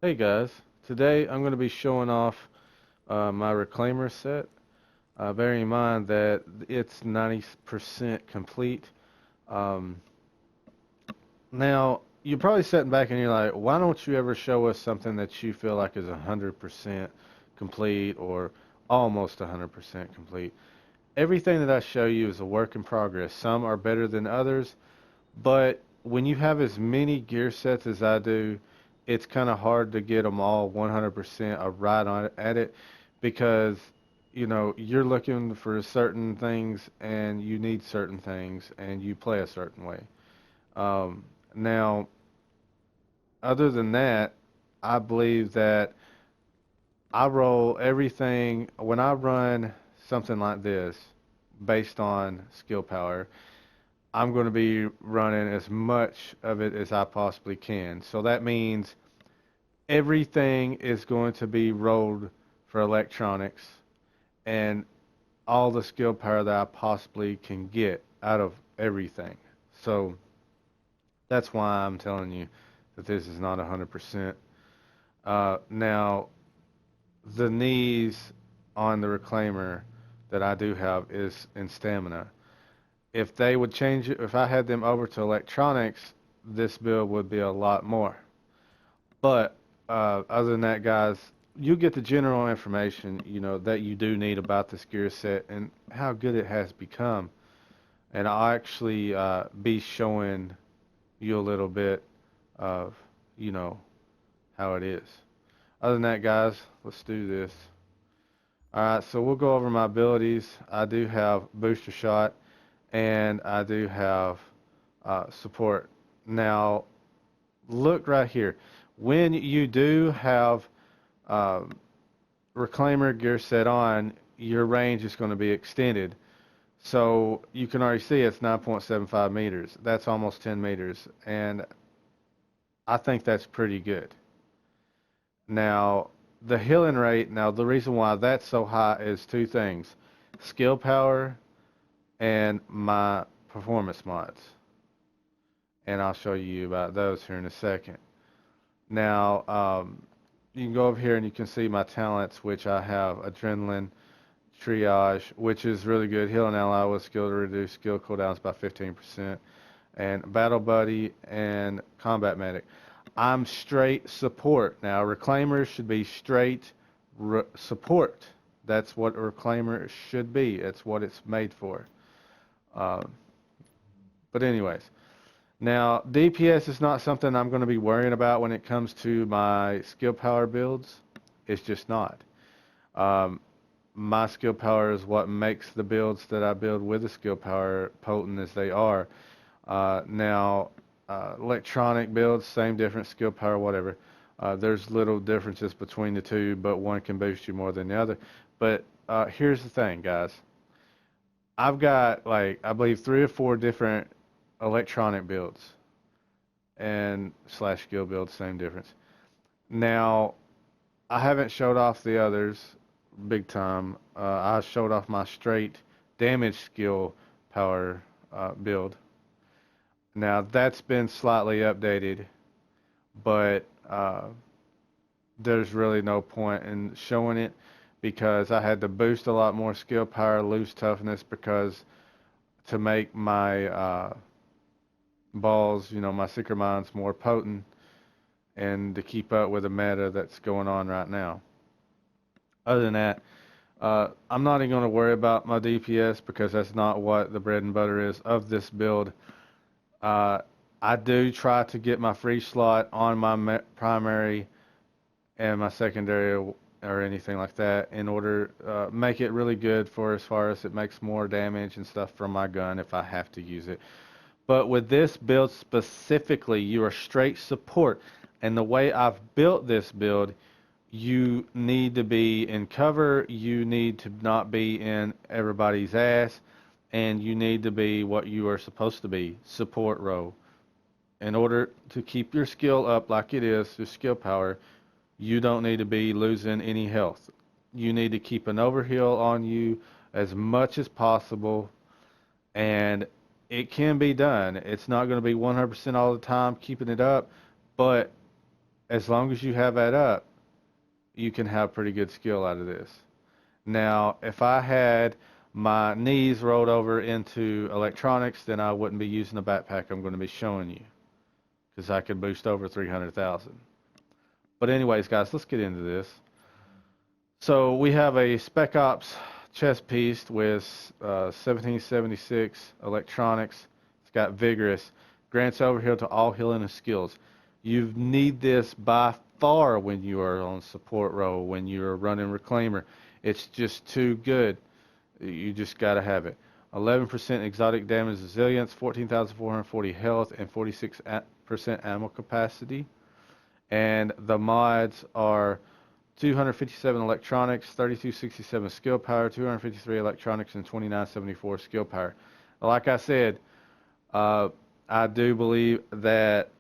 Hey guys, today I'm going to be showing off my reclaimer set. Bearing in mind that it's 90% complete. Um, Now, you're probably sitting back and you're like, why don't you ever show us something that you feel like is 100% complete or almost 100% complete? Everything that I show you is a work in progress. Some are better than others, but when you have as many gear sets as I do, it's kind of hard to get them all 100% right on at it because you're looking for certain things and you need certain things and you play a certain way. Now, other than that, I believe that I roll everything when I run something like this based on skill power. I'm going to be running as much of it as I possibly can. So that means everything is going to be rolled for electronics and all the skill power that I possibly can get out of everything. So that's why I'm telling you that this is not 100%. Now, the knees on the reclaimer that I do have is in stamina. If they would change it, if I had them over to electronics, this build would be a lot more. But other than that, guys, you get the general information, that you do need about this gear set and how good it has become. And I'll actually be showing you a little bit of, you know, how it is. Other than that, guys, let's do this. Alright, so we'll go over my abilities. I do have booster shot and I do have support. Now, look right here. When you do have um, reclaimer gear set on, your range is going to be extended. So you can already see it's 9.75 meters. That's almost 10 meters. And I think that's pretty good. Now, the healing rate, now the reason why that's so high is two things. Skill power and my performance mods. And I'll show you about those here in a second. Now, you can go over here and you can see my talents, which I have adrenaline, triage, which is really good. Healing ally with skill to reduce skill cooldowns by 15%. And battle buddy and combat medic. I'm straight support. Now, reclaimer should be straight support. That's what a reclaimer should be. It's what it's made for. Um, but anyways, now DPS is not something I'm going to be worrying about when it comes to my skill power builds. It's just not. Um, my skill power is what makes the builds that I build with the skill power potent as they are. Now, electronic builds, same difference, skill power, whatever. There's little differences between the two, but one can boost you more than the other. But here's the thing, guys. I've got like I believe three or four different electronic builds and slash skill builds, same difference. Now, I haven't showed off the others big time. I showed off my straight damage skill power build. Now that's been slightly updated, but there's really no point in showing it because I had to boost a lot more skill power, lose toughness because to make my balls, my secret mines more potent and to keep up with the meta that's going on right now. Other than that, I'm not even going to worry about my DPS because that's not what the bread and butter is of this build. Uh, I do try to get my free slot on my primary and my secondary or anything like that in order make it really good for as far as it makes more damage and stuff from my gun if I have to use it. But with this build specifically, you are straight support. And the way I've built this build, you need to be in cover, you need to not be in everybody's ass, and you need to be what you are supposed to be, support row. In order to keep your skill up like it is, your skill power, you don't need to be losing any health. You need to keep an overheal on you as much as possible, and it can be done. It's not going to be 100% all the time keeping it up, but as long as you have that up, you can have pretty good skill out of this. Now, if I had my knees rolled over into electronics, then I wouldn't be using the backpack I'm going to be showing you, because I could boost over 300,000. But anyways, guys, let's get into this. So we have a Spec Ops chest piece with 1776 electronics. It's got vigorous, grants overheal to all healing and skills. You need this by far when you are on support role, when you're running Reclaimer. It's just too good. You just got to have it. 11% exotic damage resilience, 14,440 health, and 46% ammo capacity. And the mods are 257 electronics, 3267 skill power, 253 electronics, and 2974 skill power. Like I said, I do believe that,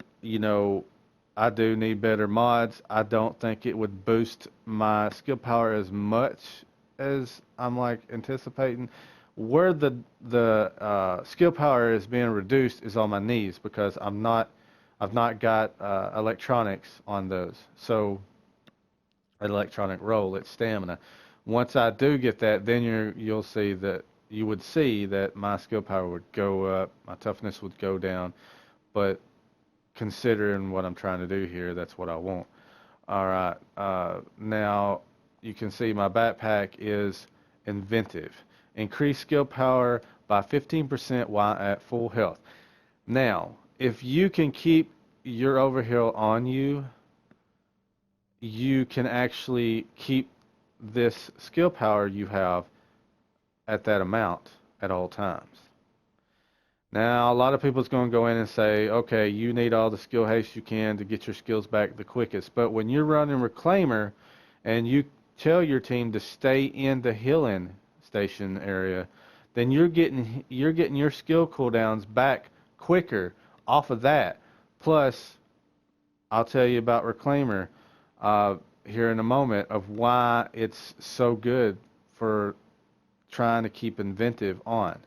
I do need better mods. I don't think it would boost my skill power as much as I'm anticipating. Where the skill power is being reduced is on my knees, because I've not got electronics on those. So an electronic roll, it's stamina. Once I do get that, then you would see that my skill power would go up, my toughness would go down. But considering what I'm trying to do here, that's what I want. All right, now you can see my backpack is inventive. Increase skill power by 15% while at full health. Now, if you can keep your overheal on you, you can actually keep this skill power you have at that amount at all times. Now, a lot of people's going to go in and say, okay, you need all the skill haste you can to get your skills back the quickest. But when you're running Reclaimer and you tell your team to stay in the healing station area, then you're getting your skill cooldowns back quicker off of that. Plus, I'll tell you about Reclaimer here in a moment of why it's so good for trying to keep inventive on.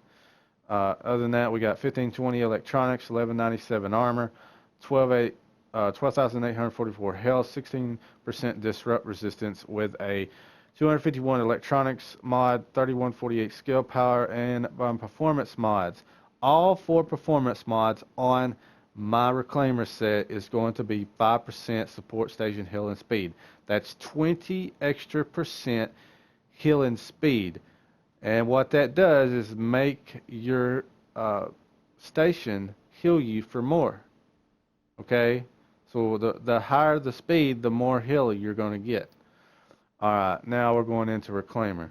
Other than that, we got 1520 electronics, 1197 armor, 12,844 health, 16% disrupt resistance with a 251 electronics mod, 3148 skill power, and performance mods. All 4 performance mods on my Reclaimer set is going to be 5% support station healing speed. That's 20 extra percent healing speed. And what that does is make your station heal you for more. Okay? So the higher the speed, the more heal you're going to get. Alright, now we're going into Reclaimer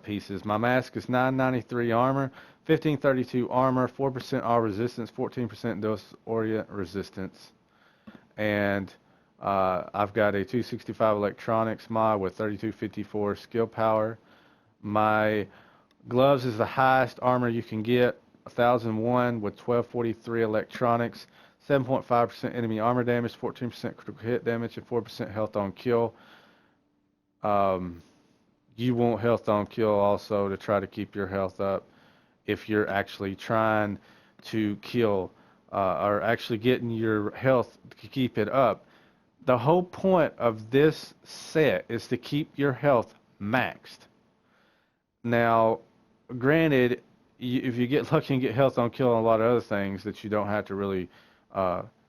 pieces. My mask is 993 armor, 1532 armor, 4% all resistance, 14% dose orient resistance. And I've got a 265 electronics mod with 3254 skill power. My gloves is the highest armor you can get, 1001 with 1243 electronics, 7.5% enemy armor damage, 14% critical hit damage, and 4% health on kill. You want health on kill also to try to keep your health up if you're actually trying to kill or actually getting your health to keep it up. The whole point of this set is to keep your health maxed. Now, granted, if you get lucky and get health on kill and a lot of other things that you don't have to really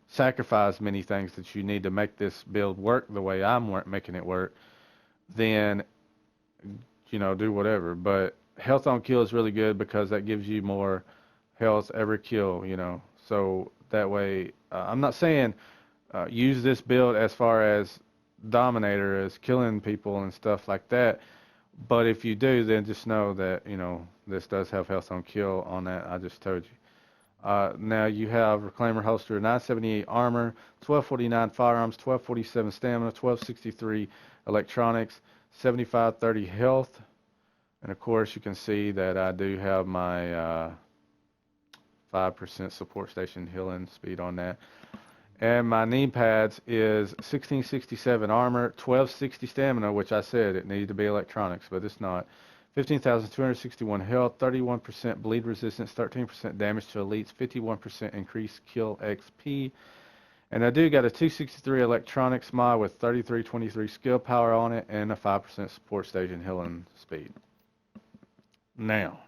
sacrifice many things that you need to make this build work the way I'm making it work, then, do whatever. But health on kill is really good because that gives you more health every kill, So that way, I'm not saying use this build as far as Dominator, as killing people and stuff like that. But if you do, then just know that, this does have health on kill on that I just told you. Now you have Reclaimer holster, 978 armor, 1249 firearms, 1247 stamina, 1263 electronics, 7530 health. And of course you can see that I do have my 5% support station healing speed on that. And my knee pads is 1667 armor, 1260 stamina, which I said it needed to be electronics, but it's not. 15,261 health, 31% bleed resistance, 13% damage to elites, 51% increased kill XP, And I do got a 263 electronics mod with 3323 skill power on it and a 5% support station healing speed. Now,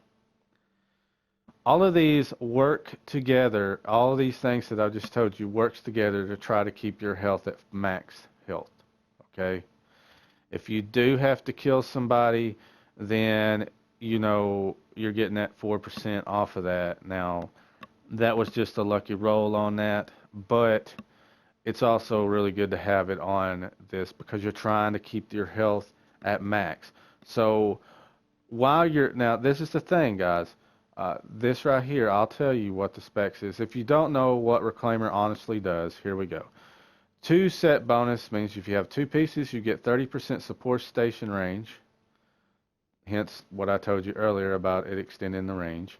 all of these work together, all of these things that I just told you works together to try to keep your health at max health, okay? If you do have to kill somebody, then you know you're getting that 4% off of that. Now, that was just a lucky roll on that, but it's also really good to have it on this because you're trying to keep your health at max. So while you're, now this is the thing, guys. This right here, I'll tell you what the specs is. If you don't know what Reclaimer honestly does, here we go. 2 set bonus means if you have 2 pieces, you get 30% support station range. Hence what I told you earlier about it extending the range.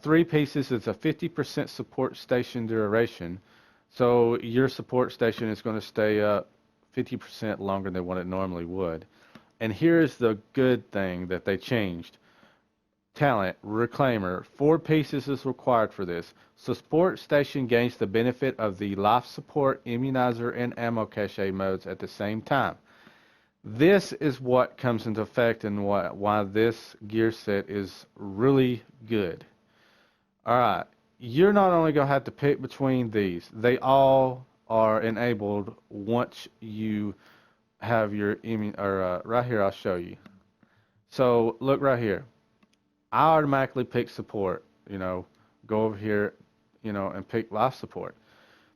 3 pieces is a 50% support station duration. So your support station is going to stay up 50% longer than what it normally would. And here's the good thing that they changed. Talent, Reclaimer, 4 pieces is required for this. Support station gains the benefit of the life support, immunizer, and ammo cache modes at the same time. This is what comes into effect and why this gear set is really good. Alright, you're not only going to have to pick between these, they all are enabled once you have your right here I'll show you. So look right here. I automatically pick support, go over here, and pick life support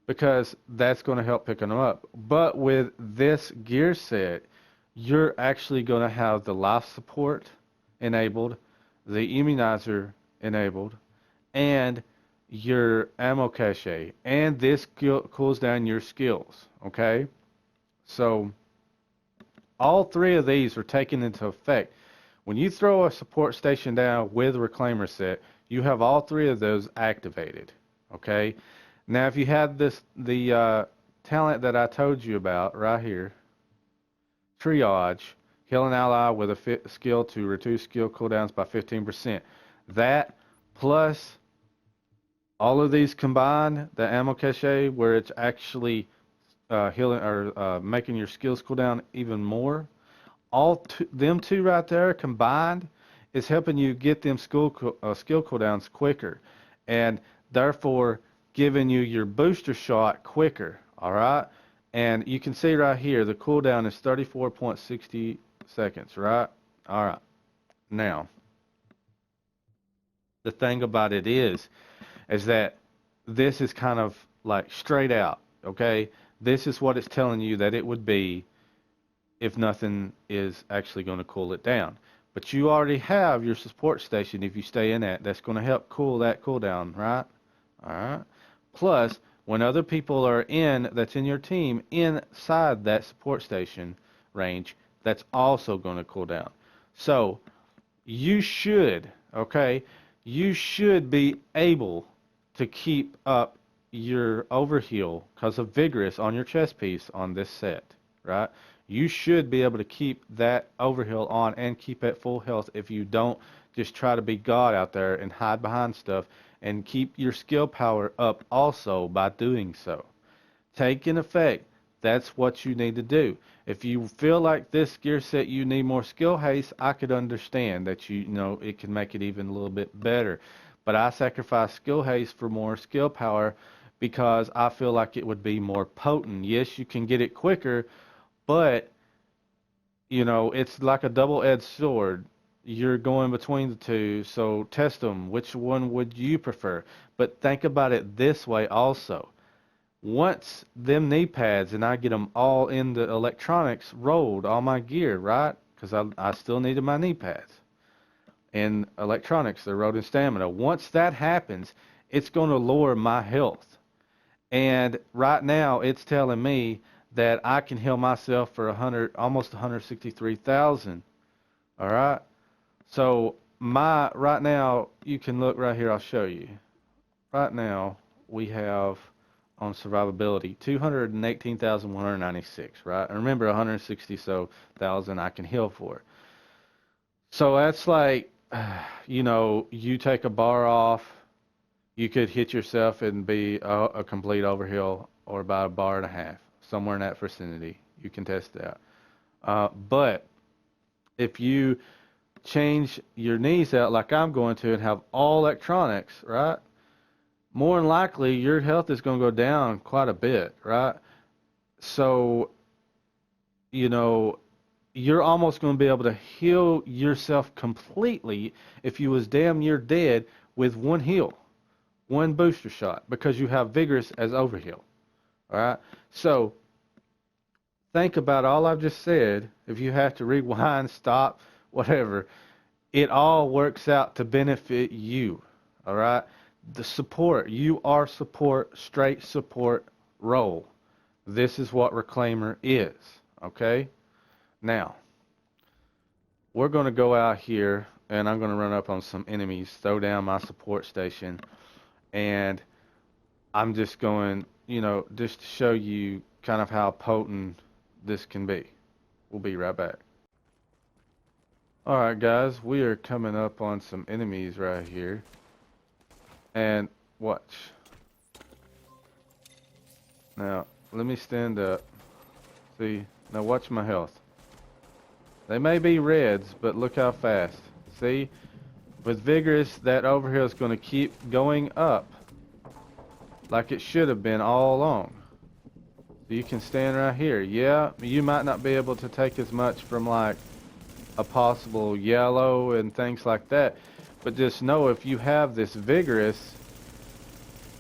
because that's going to help picking them up. But with this gear set, you're actually going to have the life support enabled, the immunizer enabled, and your ammo cache. And this cools down your skills, okay? So all 3 of these are taken into effect. When you throw a support station down with a Reclaimer set, you have all 3 of those activated, okay? Now, if you had the talent that I told you about right here, Triage, heal an ally with a skill to reduce skill cooldowns by 15%. That plus all of these combined, the ammo cache, where it's actually healing or making your skills cooldown even more, them two right there combined is helping you get them skill cooldowns quicker, and therefore giving you your booster shot quicker. All right, and you can see right here the cooldown is 34.60 seconds. Right. All right. Now, the thing about it is that this is kind of like straight out. Okay, this is what it's telling you that it would be if nothing is actually going to cool it down. But you already have your support station if you stay in that's going to help cool that cooldown, right? All right. Plus, when other people are that's in your team, inside that support station range, that's also going to cool down. So, you should be able to keep up your overheal because of Vigorous on your chest piece on this set, right? You should be able to keep that overheal on and keep at full health if you don't just try to be God out there and hide behind stuff, and keep your skill power up also by doing so. Taking effect, that's what you need to do. If you feel like this gear set you need more skill haste, I could understand that it can make it even a little bit better. But I sacrifice skill haste for more skill power because I feel like it would be more potent. Yes, you can get it quicker, but it's like a double-edged sword. You're going between the two, so test them. Which one would you prefer? But think about it this way also. Once them knee pads and I get them all in the electronics rolled, all my gear, right? Because I still needed my knee pads. And electronics, they're rolled in stamina. Once that happens, it's going to lower my health. And right now, it's telling me that I can heal myself for almost 163,000. All right. So right now, you can look right here. I'll show you. Right now, we have on survivability 218,196. Right. And remember, 160,000 I can heal for. So that's like, you take a bar off. You could hit yourself and be a complete overheal, or about a bar and a half, somewhere in that vicinity. You can test that. But if you change your knees out like I'm going to and have all electronics, right? More than likely your health is going to go down quite a bit, right? So, you know, you're almost going to be able to heal yourself completely if you was damn near dead with one heal, one booster shot, because you have vigorous as overheal. All right? So, think about all I've just said. If you have to rewind, stop, whatever, it all works out to benefit you. All right? The support, you are support, straight support role. This is what Reclaimer is. Okay? Now, we're going to go out here and I'm going to run up on some enemies, throw down my support station, and I'm just going, just to show you kind of how potent this can be. We'll be right back. Alright guys, we are coming up on some enemies right here. And watch. Now, let me stand up. See, now watch my health. They may be reds, but look how fast. See? With Vigorous, that overheal is going to keep going up. Like it should have been all along. So you can stand right here. Yeah, you might not be able to take as much from like a possible yellow and things like that. But just know if you have this Vigorous,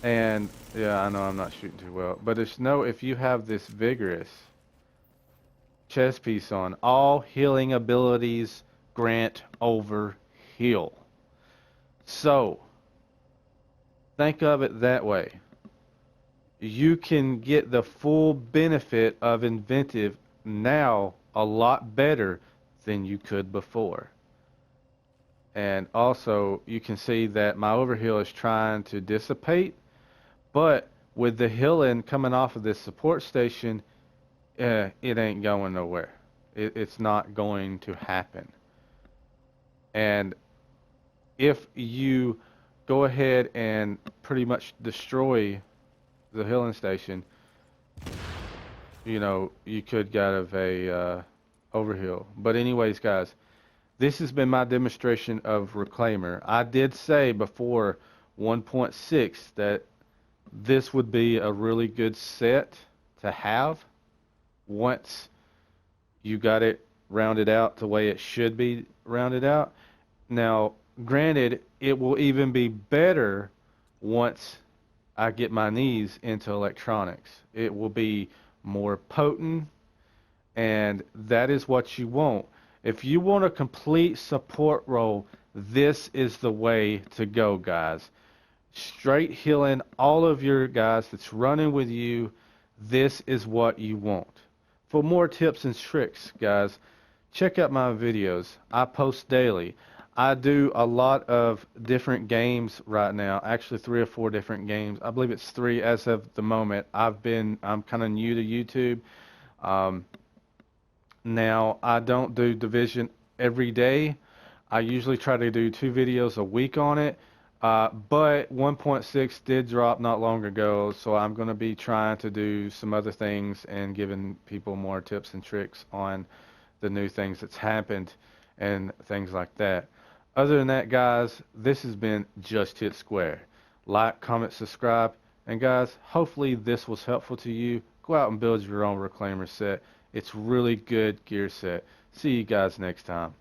and yeah, I know I'm not shooting too well, but just know if you have this Vigorous chest piece on, all healing abilities grant over heal. So think of it that way. You can get the full benefit of Inventive now a lot better than you could before. And also you can see that my overheal is trying to dissipate, but with the healing coming off of this support station, it ain't going nowhere. It's not going to happen. And if you go ahead and pretty much destroy the healing station, you could get of a overheal. But anyways, guys, this has been my demonstration of Reclaimer. I did say before 1.6 that this would be a really good set to have once you got it rounded out the way it should be rounded out. Now, granted, it will even be better once I get my knees into electronics. It will be more potent, and that is what you want. If you want a complete support role, this is the way to go, guys. Straight healing all of your guys that's running with you. This is what you want. For more tips and tricks, guys, check out my videos. I post daily. I do a lot of different games right now. Actually, 3 or 4 different games. I believe it's 3 as of the moment. I'm kind of new to YouTube. Now, I don't do Division every day. I usually try to do 2 videos a week on it. But 1.6 did drop not long ago, so I'm going to be trying to do some other things and giving people more tips and tricks on the new things that's happened and things like that. Other than that, guys, this has been Just Hit Square. Like, comment, subscribe, and guys, hopefully this was helpful to you. Go out and build your own Reclaimer set. It's really good gear set. See you guys next time.